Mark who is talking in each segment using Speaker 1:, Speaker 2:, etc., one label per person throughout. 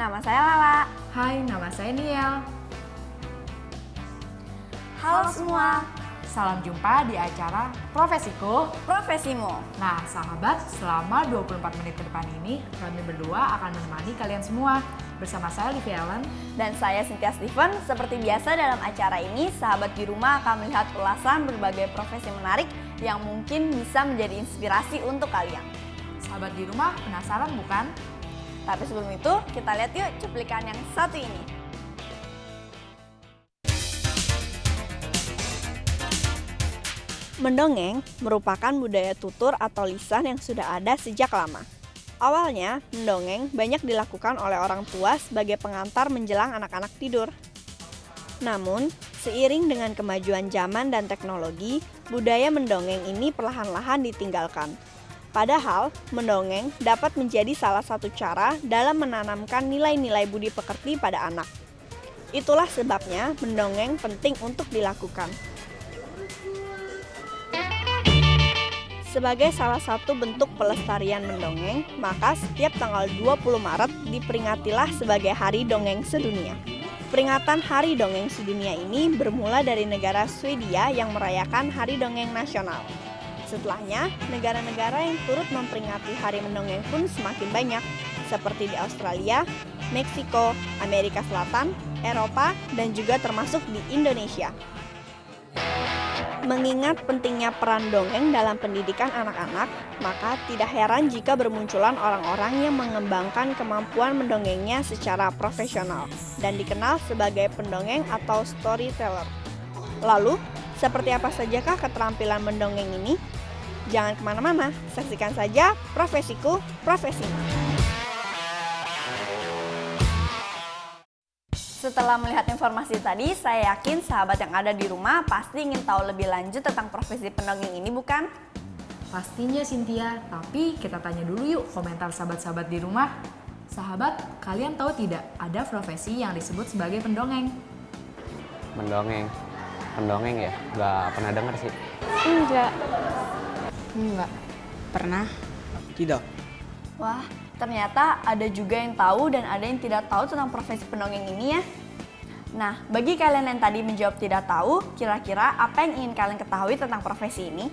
Speaker 1: Nama saya Lala.
Speaker 2: Hai, nama saya Niel.
Speaker 1: Halo semua,
Speaker 2: Salam jumpa di acara Profesiku.
Speaker 1: Profesimu.
Speaker 2: Nah, sahabat, selama 24 menit ke depan ini, kami berdua akan menemani kalian semua. Bersama saya, Livia Ellen.
Speaker 1: Dan saya Cynthia Steven. Seperti biasa dalam acara ini, sahabat di rumah akan melihat ulasan berbagai profesi menarik yang mungkin bisa menjadi inspirasi untuk kalian.
Speaker 2: Sahabat di rumah, penasaran bukan?
Speaker 1: Tapi sebelum itu, kita lihat yuk cuplikan yang satu ini. Mendongeng merupakan budaya tutur atau lisan yang sudah ada sejak lama. Awalnya, mendongeng banyak dilakukan oleh orang tua sebagai pengantar menjelang anak-anak tidur. Namun, seiring dengan kemajuan zaman dan teknologi, budaya mendongeng ini perlahan-lahan ditinggalkan. Padahal, mendongeng dapat menjadi salah satu cara dalam menanamkan nilai-nilai budi pekerti pada anak. Itulah sebabnya mendongeng penting untuk dilakukan. Sebagai salah satu bentuk pelestarian mendongeng, maka setiap tanggal 20 Maret diperingatilah sebagai Hari Dongeng Sedunia. Peringatan Hari Dongeng Sedunia ini bermula dari negara Swedia yang merayakan Hari Dongeng Nasional. Setelahnya, negara-negara yang turut memperingati Hari Mendongeng pun semakin banyak, seperti di Australia, Meksiko, Amerika Selatan, Eropa, dan juga termasuk di Indonesia. Mengingat pentingnya peran dongeng dalam pendidikan anak-anak, maka tidak heran jika bermunculan orang-orang yang mengembangkan kemampuan mendongengnya secara profesional dan dikenal sebagai pendongeng atau storyteller. Lalu, seperti apa sajakah keterampilan mendongeng ini? Jangan kemana-mana, saksikan saja Profesiku, Profesimu. Setelah melihat informasi tadi, saya yakin sahabat yang ada di rumah pasti ingin tahu lebih lanjut tentang profesi pendongeng ini, bukan?
Speaker 2: Pastinya, Cynthia. Tapi kita tanya dulu yuk komentar sahabat-sahabat di rumah. Sahabat, kalian tahu tidak ada profesi yang disebut sebagai pendongeng?
Speaker 3: Pendongeng ya? Nggak pernah dengar sih.
Speaker 4: Enggak pernah.
Speaker 5: Tidak.
Speaker 1: Wah, ternyata ada juga yang tahu dan ada yang tidak tahu tentang profesi pendongeng ini ya. Nah, bagi kalian yang tadi menjawab tidak tahu, kira-kira apa yang ingin kalian ketahui tentang profesi ini?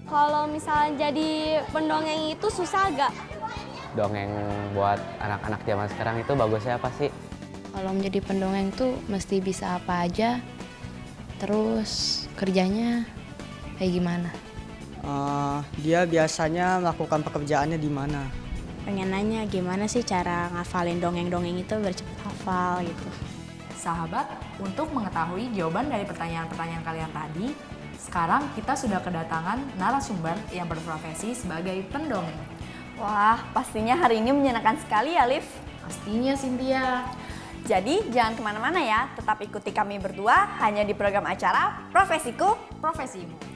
Speaker 6: Kalau misalnya jadi pendongeng itu susah gak?
Speaker 3: Dongeng buat anak-anak zaman sekarang itu bagusnya apa sih?
Speaker 4: Kalau menjadi pendongeng tuh mesti bisa apa aja. Terus kerjanya kayak gimana?
Speaker 5: Dia biasanya melakukan pekerjaannya di mana?
Speaker 7: Pengen nanya gimana sih cara ngafalin dongeng-dongeng itu biar cepet hafal gitu.
Speaker 2: Sahabat, untuk mengetahui jawaban dari pertanyaan-pertanyaan kalian tadi, sekarang kita sudah kedatangan narasumber yang berprofesi sebagai pendongeng.
Speaker 1: Wah, pastinya hari ini menyenangkan sekali ya, Liv.
Speaker 2: Pastinya, Cynthia.
Speaker 1: Jadi, jangan kemana-mana ya, tetap ikuti kami berdua hanya di program acara Profesiku,
Speaker 2: Profesimu.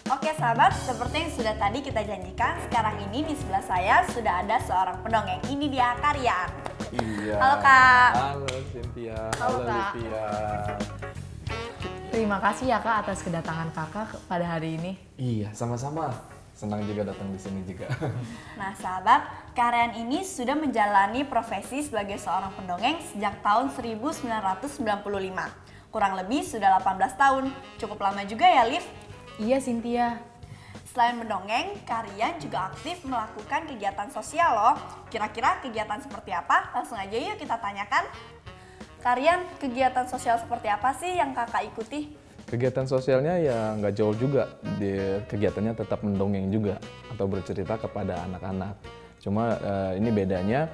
Speaker 1: Oke sahabat, seperti yang sudah tadi kita janjikan, sekarang ini di sebelah saya sudah ada seorang pendongeng. Ini dia Karyan.
Speaker 8: Iya.
Speaker 1: Halo Kak.
Speaker 8: Halo Cynthia.
Speaker 2: Halo, Kak.
Speaker 8: Livia.
Speaker 2: Terima kasih ya Kak atas kedatangan Kakak pada hari ini.
Speaker 8: Iya, sama-sama. Senang juga datang di sini juga.
Speaker 1: Nah sahabat, Karyan ini sudah menjalani profesi sebagai seorang pendongeng sejak tahun 1995. Kurang lebih sudah 18 tahun. Cukup lama juga ya, Liv?
Speaker 2: Iya, Cynthia.
Speaker 1: Selain mendongeng, Karyan juga aktif melakukan kegiatan sosial loh. Kira-kira kegiatan seperti apa? Langsung aja yuk kita tanyakan. Karyan, kegiatan sosial seperti apa sih yang kakak ikuti?
Speaker 8: Kegiatan sosialnya ya nggak jauh juga. Kegiatannya tetap mendongeng juga atau bercerita kepada anak-anak. Cuma ini bedanya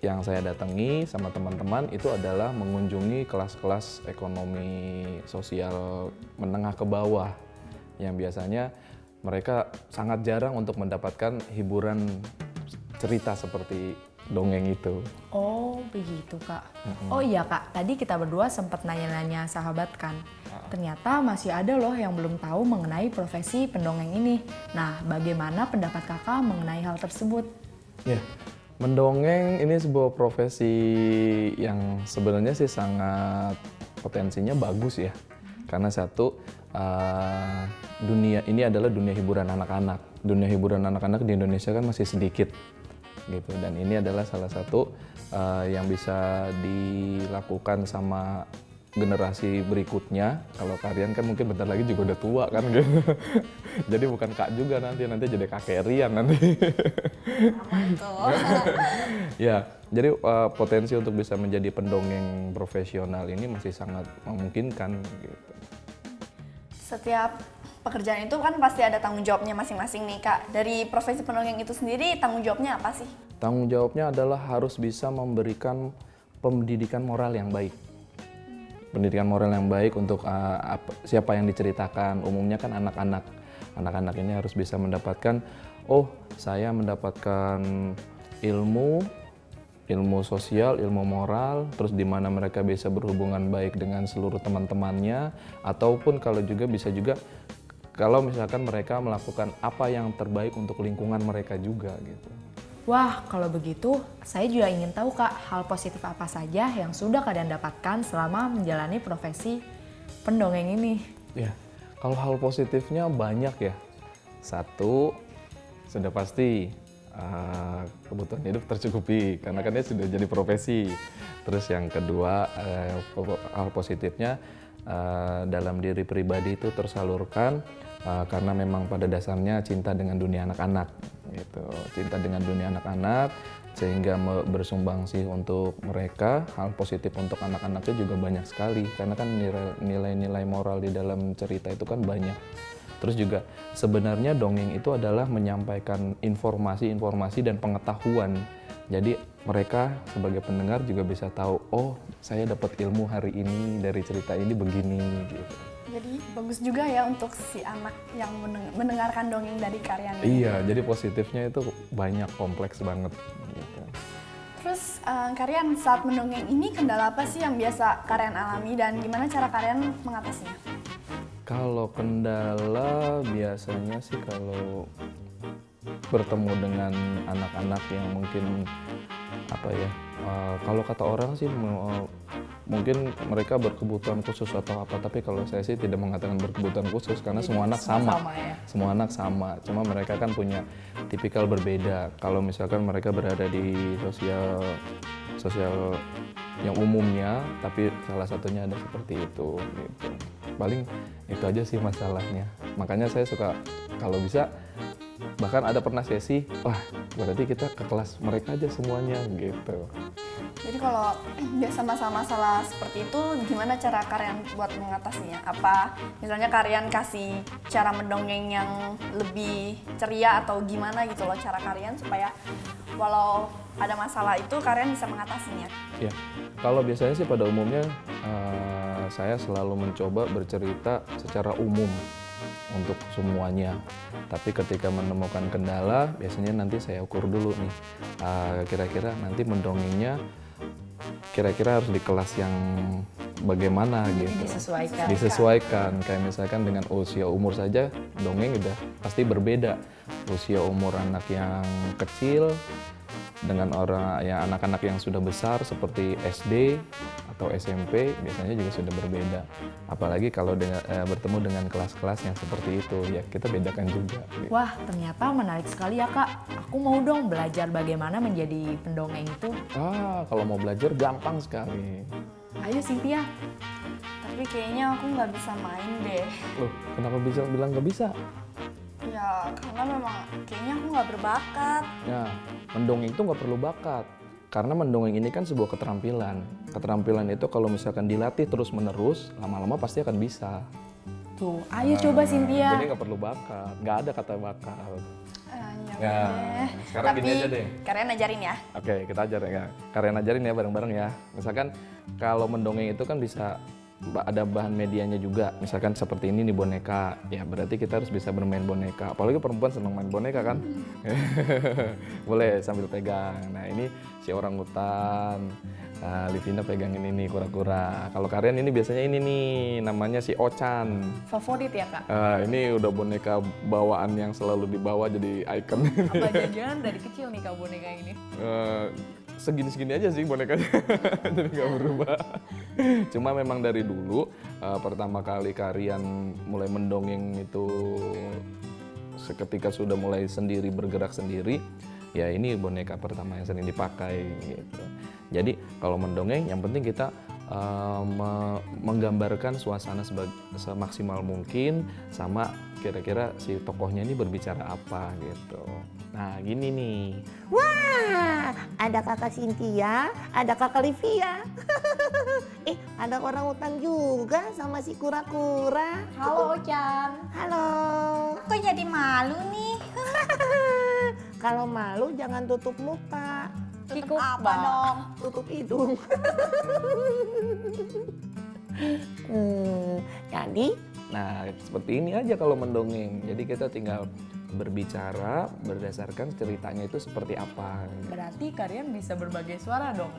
Speaker 8: yang saya datangi sama teman-teman itu adalah mengunjungi kelas-kelas ekonomi sosial menengah ke bawah yang biasanya mereka sangat jarang untuk mendapatkan hiburan cerita seperti dongeng itu.
Speaker 2: Oh, begitu Kak. Oh iya Kak, tadi kita berdua sempat nanya-nanya sahabat kan. Ternyata masih ada loh yang belum tahu mengenai profesi pendongeng ini. Nah, bagaimana pendapat Kakak mengenai hal tersebut?
Speaker 8: Ya, mendongeng ini sebuah profesi yang sebenarnya sih sangat potensinya bagus ya. Karena satu, dunia ini adalah dunia hiburan anak-anak. Dunia hiburan anak-anak di Indonesia kan masih sedikit. gitu. Dan ini adalah salah satu yang bisa dilakukan sama generasi berikutnya. Kalau Karian kan mungkin bentar lagi juga udah tua kan gitu. Jadi bukan kak juga nanti jadi kakek Rian nanti. Ya, jadi potensi untuk bisa menjadi pendongeng profesional ini masih sangat memungkinkan gitu.
Speaker 1: Setiap pekerjaan itu kan pasti ada tanggung jawabnya masing-masing nih Kak. Dari profesi pendongeng itu sendiri tanggung jawabnya apa sih?
Speaker 8: Tanggung jawabnya adalah harus bisa memberikan pendidikan moral yang baik. Pendidikan moral yang baik untuk siapa yang diceritakan. Umumnya kan anak-anak. Anak-anak ini harus bisa mendapatkan, oh saya mendapatkan ilmu sosial, ilmu moral, terus di mana mereka bisa berhubungan baik dengan seluruh teman-temannya, ataupun bisa juga kalau misalkan mereka melakukan apa yang terbaik untuk lingkungan mereka juga gitu.
Speaker 2: Wah, kalau begitu saya juga ingin tahu Kak, hal positif apa saja yang sudah kalian dapatkan selama menjalani profesi pendongeng ini?
Speaker 8: Ya, kalau hal positifnya banyak ya. Satu, sudah pasti kebutuhan hidup tercukupi karena kan dia sudah jadi profesi. Terus yang kedua, hal positifnya dalam diri pribadi itu tersalurkan karena memang pada dasarnya cinta dengan dunia anak-anak gitu. Cinta dengan dunia anak-anak sehingga bersumbangsi untuk mereka. Hal positif untuk anak-anaknya juga banyak sekali karena kan nilai-nilai moral di dalam cerita itu kan banyak. Terus juga sebenarnya dongeng itu adalah menyampaikan informasi dan pengetahuan. Jadi mereka sebagai pendengar juga bisa tahu, oh saya dapat ilmu hari ini dari cerita ini begini gitu.
Speaker 1: Jadi bagus juga ya untuk si anak yang mendengarkan dongeng dari Karian ini.
Speaker 8: Iya, jadi positifnya itu banyak, kompleks banget gitu.
Speaker 1: Terus Karian saat mendongeng ini kendala apa sih yang biasa Karian alami dan gimana cara Karian mengatasinya?
Speaker 8: Kalau kendala biasanya sih kalau bertemu dengan anak-anak yang mungkin kalau kata orang sih mungkin mereka berkebutuhan khusus atau apa, tapi kalau saya sih tidak mengatakan berkebutuhan khusus karena semua anak sama. Semua anak sama, cuma mereka kan punya tipikal berbeda. Kalau misalkan mereka berada di sosial yang umumnya, tapi salah satunya ada seperti itu gitu. Paling itu aja sih masalahnya. Makanya saya suka kalau bisa, bahkan ada pernah sesi, wah berarti kita ke kelas mereka aja semuanya gitu.
Speaker 1: Jadi kalau biasa masalah-masalah seperti itu, gimana cara Karian buat mengatasinya? Apa misalnya Karian kasih cara mendongeng yang lebih ceria atau gimana gitu loh cara Karian supaya walau ada masalah itu Karian bisa mengatasinya?
Speaker 8: Ya, kalau biasanya sih pada umumnya saya selalu mencoba bercerita secara umum untuk semuanya. Tapi ketika menemukan kendala, biasanya nanti saya ukur dulu nih, kira-kira nanti mendongengnya kira-kira harus di kelas yang bagaimana gitu. Disesuaikan. Kayak misalkan dengan usia umur saja, dongeng udah pasti berbeda. Usia umur anak yang kecil dengan anak-anak yang sudah besar seperti SD atau SMP biasanya juga sudah berbeda. Apalagi kalau bertemu dengan kelas-kelas yang seperti itu, ya kita bedakan juga.
Speaker 2: Wah, ternyata menarik sekali ya Kak. Aku mau dong belajar bagaimana menjadi pendongeng itu.
Speaker 8: Kalau mau belajar gampang sekali.
Speaker 2: Ayo Cynthia.
Speaker 1: Tapi kayaknya aku nggak bisa main deh.
Speaker 8: Loh, kenapa bisa bilang nggak bisa?
Speaker 1: Ya, karena memang kayaknya aku nggak berbakat.
Speaker 8: Ya, mendongeng itu nggak perlu bakat. Karena mendongeng ini kan sebuah keterampilan. Keterampilan itu kalau misalkan dilatih terus-menerus, lama-lama pasti akan bisa.
Speaker 2: Tuh, ayo coba Cynthia.
Speaker 8: Jadi nggak perlu bakat, nggak ada kata bakat.
Speaker 1: Ya,
Speaker 8: sekarang
Speaker 1: tapi
Speaker 8: gini aja deh.
Speaker 1: Karian ajarin ya.
Speaker 8: Oke, kita ajarin ya. Kalian ajarin ya bareng-bareng ya. Misalkan kalau mendongeng itu kan bisa ada bahan medianya juga. Misalkan seperti ini nih boneka. Ya berarti kita harus bisa bermain boneka. Apalagi perempuan senang main boneka kan. Boleh sambil pegang. Nah ini si orangutan. Nah, Livina pegangin ini kura-kura. Kalau Karian ini biasanya ini nih namanya si Ochan.
Speaker 2: Favorit ya Kak?
Speaker 8: Ini udah boneka bawaan yang selalu dibawa jadi ikon.
Speaker 2: Apa jangan dari kecil nih Kak boneka ini?
Speaker 8: Segini-segini aja sih bonekanya, jadi nggak berubah. Cuma memang dari dulu pertama kali Karian mulai mendongeng itu seketika sudah mulai sendiri bergerak sendiri, ya ini boneka pertama yang sering dipakai gitu. Jadi kalau mendongeng yang penting kita menggambarkan suasana semaksimal mungkin sama kira-kira si tokohnya ini berbicara apa gitu. Nah gini nih.
Speaker 9: Wah, ada kakak Cynthia, ada kakak Livia. Ada orang utang juga sama si kura-kura.
Speaker 2: Halo Ochan.
Speaker 9: Halo.
Speaker 7: Kok jadi malu nih?
Speaker 9: Kalau malu jangan tutup muka,
Speaker 2: Kikuk
Speaker 7: Apa dong?
Speaker 9: tutup hidung. Jadi,
Speaker 8: Nah seperti ini aja kalau mendongeng. Jadi kita tinggal berbicara berdasarkan ceritanya itu seperti apa.
Speaker 2: Berarti kalian bisa berbagai suara dong,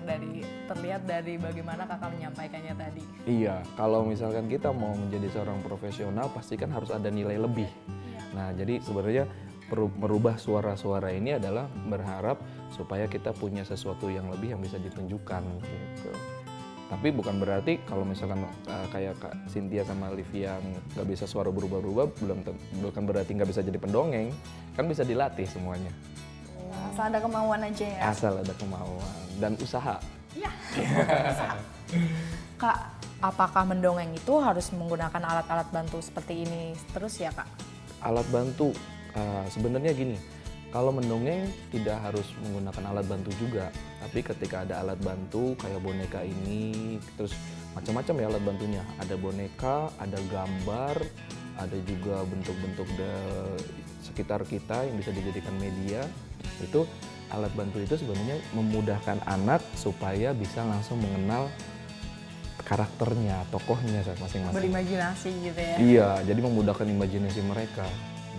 Speaker 2: terlihat dari bagaimana kakak menyampaikannya tadi.
Speaker 8: Iya, kalau misalkan kita mau menjadi seorang profesional pasti kan harus ada nilai lebih. Nah jadi sebenarnya merubah suara-suara ini adalah berharap supaya kita punya sesuatu yang lebih yang bisa ditunjukkan gitu. Tapi bukan berarti kalau misalkan kayak Kak Cynthia sama Livia nggak bisa suara berubah-ubah, bukan berarti nggak bisa jadi pendongeng, kan bisa dilatih semuanya.
Speaker 1: Asal ada kemauan aja ya.
Speaker 8: Asal ada kemauan dan usaha.
Speaker 2: Kak, apakah mendongeng itu harus menggunakan alat-alat bantu seperti ini terus ya Kak?
Speaker 8: Alat bantu, sebenarnya gini, kalau mendongeng tidak harus menggunakan alat bantu juga, tapi ketika ada alat bantu kayak boneka ini, terus macam-macam ya alat bantunya. Ada boneka, ada gambar, ada juga bentuk-bentuk sekitar kita yang bisa dijadikan media. Itu alat bantu itu sebenarnya memudahkan anak supaya bisa langsung mengenal karakternya, tokohnya masing-masing.
Speaker 2: Berimajinasi gitu ya?
Speaker 8: Iya, jadi memudahkan imajinasi mereka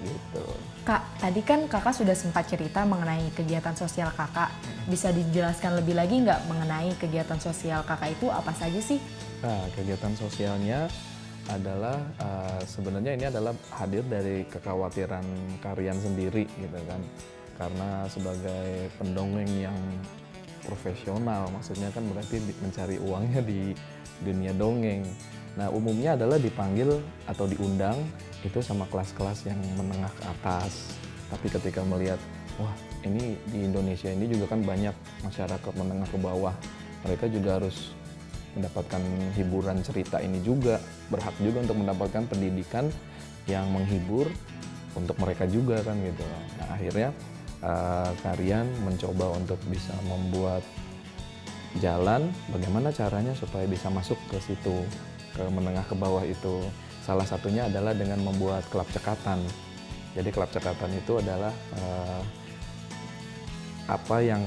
Speaker 8: gitu.
Speaker 2: Kak, tadi kan kakak sudah sempat cerita mengenai kegiatan sosial kakak. Bisa dijelaskan lebih lagi nggak mengenai kegiatan sosial kakak itu apa saja sih?
Speaker 8: Nah, kegiatan sosialnya adalah sebenarnya ini adalah hadir dari kekhawatiran kalian sendiri gitu kan. Karena sebagai pendongeng yang profesional, maksudnya kan berarti mencari uangnya di dunia dongeng. Nah, umumnya adalah dipanggil atau diundang itu sama kelas-kelas yang menengah ke atas. Tapi ketika melihat, wah ini di Indonesia ini juga kan banyak masyarakat menengah ke bawah. Mereka juga harus mendapatkan hiburan cerita ini juga. Berhak juga untuk mendapatkan pendidikan yang menghibur untuk mereka juga kan gitu. Nah akhirnya kalian mencoba untuk bisa membuat jalan bagaimana caranya supaya bisa masuk ke situ, ke menengah ke bawah itu. Salah satunya adalah dengan membuat klub cekatan. Jadi klub cekatan itu adalah apa yang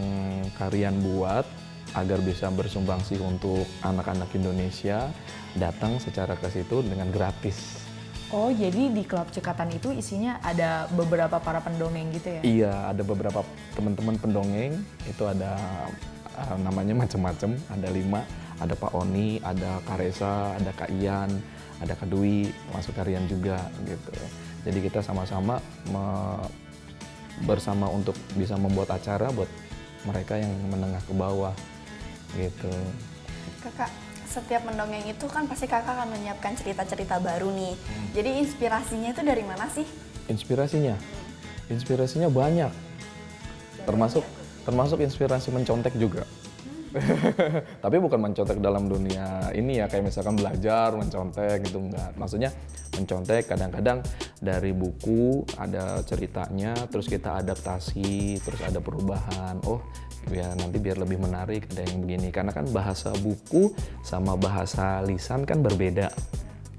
Speaker 8: kalian buat agar bisa bersumbangsi untuk anak-anak Indonesia datang secara ke situ dengan gratis.
Speaker 2: Oh, jadi di klub cekatan itu isinya ada beberapa para pendongeng gitu ya?
Speaker 8: Iya, ada beberapa teman-teman pendongeng, itu ada namanya macam-macam, ada 5, ada Pak Oni, ada Kak Resa, ada Kak Ian, ada Kak Dwi, masuk Karian juga gitu. Jadi kita sama-sama bersama untuk bisa membuat acara buat mereka yang menengah ke bawah gitu.
Speaker 1: Kakak, setiap mendongeng itu kan pasti kakak akan menyiapkan cerita-cerita baru nih. Jadi inspirasinya itu dari mana sih?
Speaker 8: Inspirasinya banyak. Termasuk inspirasi mencontek juga. Tapi bukan mencontek dalam dunia ini ya, kayak misalkan belajar mencontek gitu enggak. Maksudnya mencontek kadang-kadang dari buku ada ceritanya, terus kita adaptasi, terus ada perubahan. Oh, ya nanti biar lebih menarik ada yang begini. Karena kan bahasa buku sama bahasa lisan kan berbeda.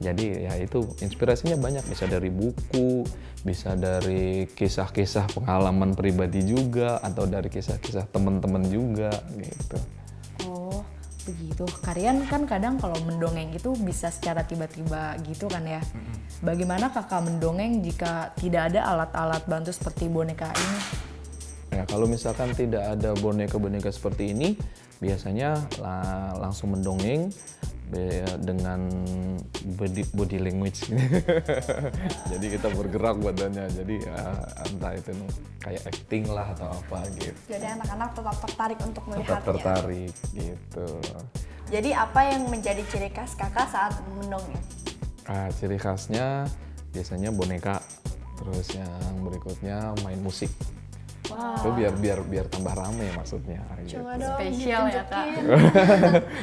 Speaker 8: Jadi ya itu inspirasinya banyak, bisa dari buku, bisa dari kisah-kisah pengalaman pribadi juga, atau dari kisah-kisah teman-teman juga gitu.
Speaker 2: Oh, begitu. Kalian kan kadang kalau mendongeng itu bisa secara tiba-tiba gitu kan ya. Bagaimana kakak mendongeng jika tidak ada alat-alat bantu seperti boneka ini?
Speaker 8: Ya kalau misalkan tidak ada boneka-boneka seperti ini, biasanya langsung mendongeng dengan body language. Jadi kita bergerak badannya, jadi entah itu kayak acting lah atau apa gitu.
Speaker 1: Jadi anak-anak tetap tertarik untuk melihatnya.
Speaker 8: Tetap tertarik gitu.
Speaker 1: Jadi apa yang menjadi ciri khas kakak saat mendongeng?
Speaker 8: Ciri khasnya biasanya boneka, terus yang berikutnya main musik. Itu biar tambah rame maksudnya. Gitu.
Speaker 2: Spesial ya Kak.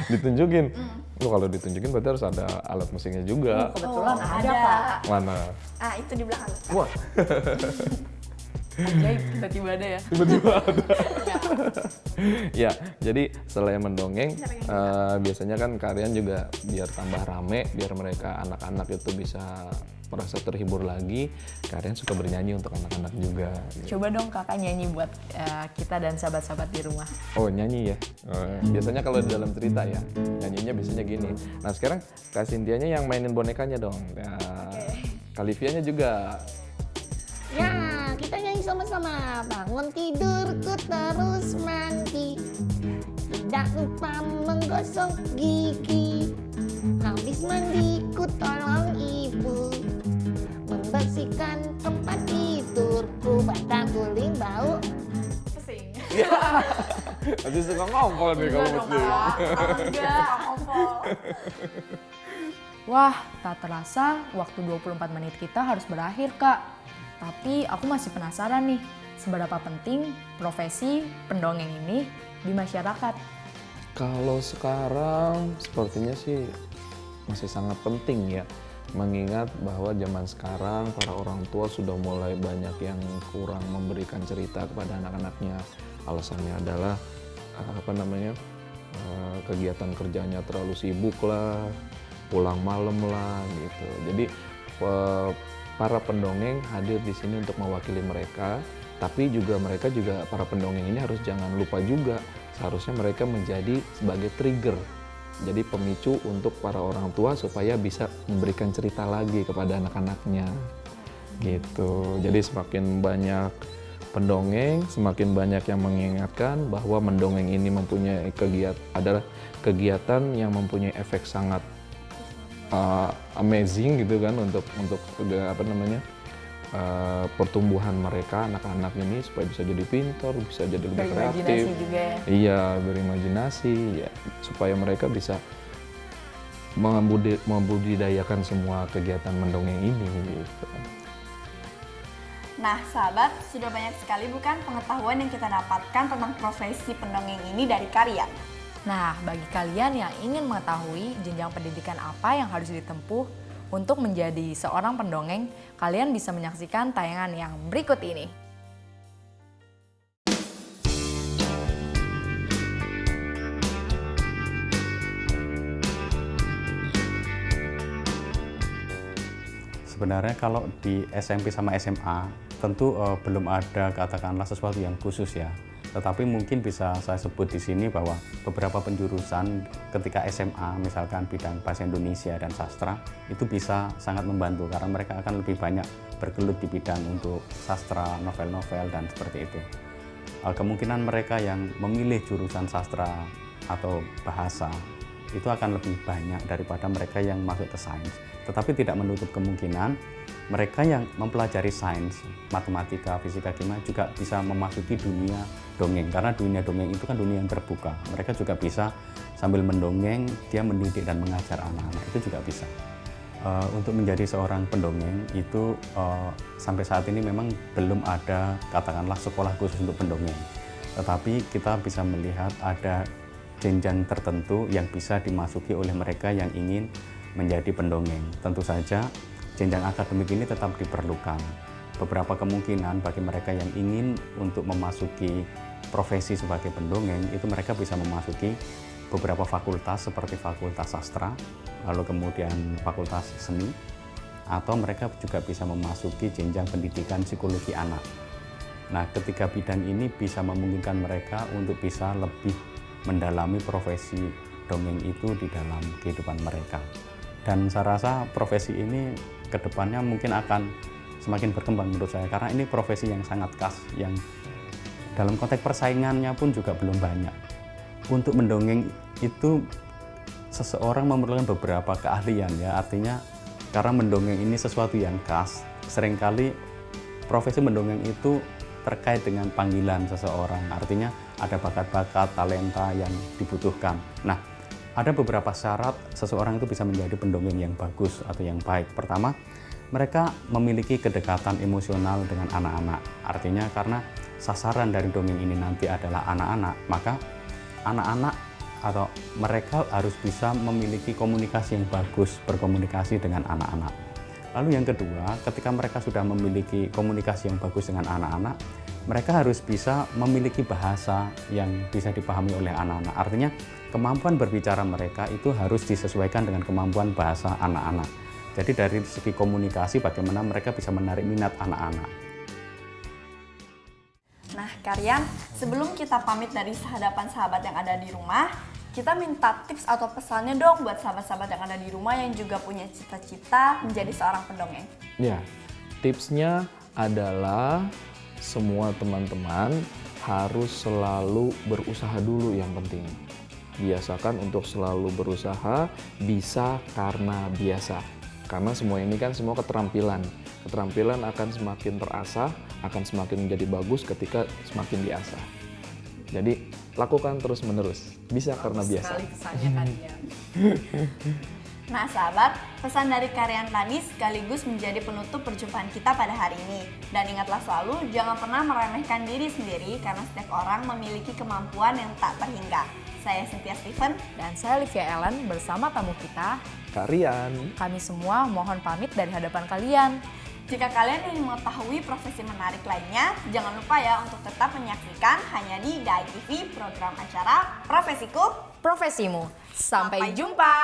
Speaker 8: Ditunjukin. Lu kalau ditunjukin berarti harus ada alat musiknya juga.
Speaker 2: Kebetulan ada Kak.
Speaker 8: Mana?
Speaker 1: Ah, itu di belakang.
Speaker 8: Wah,
Speaker 2: Ajaib, tiba-tiba ada ya.
Speaker 8: tiba-tiba ada. Ya, jadi selain mendongeng, biasanya kan kalian juga biar tambah rame, biar mereka anak-anak itu bisa merasa terhibur lagi, kalian suka bernyanyi untuk anak-anak juga. Gitu.
Speaker 2: Coba dong Kakak nyanyi buat kita dan sahabat-sahabat di rumah.
Speaker 8: Oh, nyanyi ya? Biasanya kalau di dalam cerita ya, nyanyinya biasanya gini. Nah sekarang Kak Cynthia-nya yang mainin bonekanya dong. Nah, Kak Livianya juga.
Speaker 9: Ya, kita nyanyi sama-sama. Bangun tidurku terus mandi. Tidak lupa menggosok gigi. Habis mandi ku tolong ibu membersihkan tempat tidurku. Batang guling bau.
Speaker 2: Pusing.
Speaker 8: Nanti suka ngompol nih kalau mesti.
Speaker 2: Enggak, ngompol. Wah, tak terasa waktu 24 menit kita harus berakhir Kak. Tapi aku masih penasaran nih, seberapa penting profesi pendongeng ini di masyarakat?
Speaker 8: Kalau sekarang sepertinya sih masih sangat penting ya. Mengingat bahwa zaman sekarang para orang tua sudah mulai banyak yang kurang memberikan cerita kepada anak-anaknya. Alasannya adalah kegiatan kerjanya terlalu sibuk lah, pulang malam lah gitu. Jadi para pendongeng hadir di sini untuk mewakili mereka, tapi juga para pendongeng ini harus jangan lupa juga seharusnya mereka menjadi sebagai trigger. Jadi pemicu untuk para orang tua supaya bisa memberikan cerita lagi kepada anak-anaknya. Gitu. Jadi semakin banyak pendongeng, semakin banyak yang mengingatkan bahwa mendongeng ini mempunyai adalah kegiatan yang mempunyai efek sangat amazing gitu kan untuk pertumbuhan mereka anak-anak ini supaya bisa jadi pintar, bisa jadi lebih kreatif.
Speaker 2: Juga ya.
Speaker 8: Iya, berimajinasi ya, supaya mereka bisa membudidayakan semua kegiatan mendongeng ini gitu.
Speaker 1: Nah, sahabat, sudah banyak sekali bukan pengetahuan yang kita dapatkan tentang profesi pendongeng ini dari kalian.
Speaker 2: Nah, bagi kalian yang ingin mengetahui jenjang pendidikan apa yang harus ditempuh untuk menjadi seorang pendongeng, kalian bisa menyaksikan tayangan yang berikut ini.
Speaker 10: Sebenarnya kalau di SMP sama SMA, tentu belum ada katakanlah sesuatu yang khusus ya. Tetapi mungkin bisa saya sebut di sini bahwa beberapa penjurusan ketika SMA, misalkan bidang bahasa Indonesia dan sastra, itu bisa sangat membantu karena mereka akan lebih banyak bergelut di bidang untuk sastra, novel-novel, dan seperti itu. Kemungkinan mereka yang memilih jurusan sastra atau bahasa itu akan lebih banyak daripada mereka yang masuk ke sains. Tetapi tidak menutup kemungkinan mereka yang mempelajari sains, matematika, fisika, kimia juga bisa memasuki dunia dongeng. Karena dunia dongeng itu kan dunia yang terbuka. Mereka juga bisa sambil mendongeng, dia mendidik dan mengajar anak-anak. Itu juga bisa. Untuk menjadi seorang pendongeng itu sampai saat ini memang belum ada katakanlah sekolah khusus untuk pendongeng. Tetapi kita bisa melihat ada jenjang tertentu yang bisa dimasuki oleh mereka yang ingin menjadi pendongeng. Tentu saja jenjang akademik ini tetap diperlukan. Beberapa kemungkinan bagi mereka yang ingin untuk memasuki profesi sebagai pendongeng, itu mereka bisa memasuki beberapa fakultas seperti fakultas sastra, lalu kemudian fakultas seni, atau mereka juga bisa memasuki jenjang pendidikan psikologi anak. Nah, ketiga bidang ini bisa memungkinkan mereka untuk bisa lebih mendalami profesi dongeng itu di dalam kehidupan mereka. Dan saya rasa profesi ini kedepannya mungkin akan semakin berkembang menurut saya, karena ini profesi yang sangat khas, yang dalam konteks persaingannya pun juga belum banyak. Untuk mendongeng itu seseorang memerlukan beberapa keahlian ya, artinya karena mendongeng ini sesuatu yang khas, seringkali profesi mendongeng itu terkait dengan panggilan seseorang, artinya ada bakat-bakat, talenta yang dibutuhkan. Nah, ada beberapa syarat seseorang itu bisa menjadi pendongeng yang bagus atau yang baik. Pertama, mereka memiliki kedekatan emosional dengan anak-anak. Artinya karena sasaran dari dongeng ini nanti adalah anak-anak, maka anak-anak atau mereka harus bisa memiliki komunikasi yang bagus, berkomunikasi dengan anak-anak. Lalu yang kedua, ketika mereka sudah memiliki komunikasi yang bagus dengan anak-anak, mereka harus bisa memiliki bahasa yang bisa dipahami oleh anak-anak. Artinya kemampuan berbicara mereka itu harus disesuaikan dengan kemampuan bahasa anak-anak. Jadi dari segi komunikasi bagaimana mereka bisa menarik minat anak-anak.
Speaker 1: Nah, Karyan, sebelum kita pamit dari hadapan sahabat yang ada di rumah, kita minta tips atau pesannya dong buat sahabat-sahabat yang ada di rumah yang juga punya cita-cita menjadi seorang pendongeng.
Speaker 8: Ya, tipsnya adalah semua teman-teman harus selalu berusaha dulu yang penting. Biasakan untuk selalu berusaha, bisa karena biasa. Karena semua ini kan semua keterampilan. Keterampilan akan semakin terasah, akan semakin menjadi bagus ketika semakin diasah. Jadi lakukan terus-menerus, bisa karena biasa.
Speaker 2: Sekali pesannya Karyan.
Speaker 1: Nah sahabat, pesan dari Karyan tadi sekaligus menjadi penutup perjumpaan kita pada hari ini. Dan ingatlah selalu, jangan pernah meremehkan diri sendiri karena setiap orang memiliki kemampuan yang tak terhingga. Saya Cynthia Steven.
Speaker 2: Dan saya Livia Ellen bersama tamu kita.
Speaker 8: Karyan.
Speaker 2: Kami semua mohon pamit dari hadapan kalian.
Speaker 1: Jika kalian ingin mengetahui profesi menarik lainnya, jangan lupa ya untuk tetap menyaksikan hanya di GAI TV program acara Profesiku
Speaker 2: Profesimu. Sampai jumpa.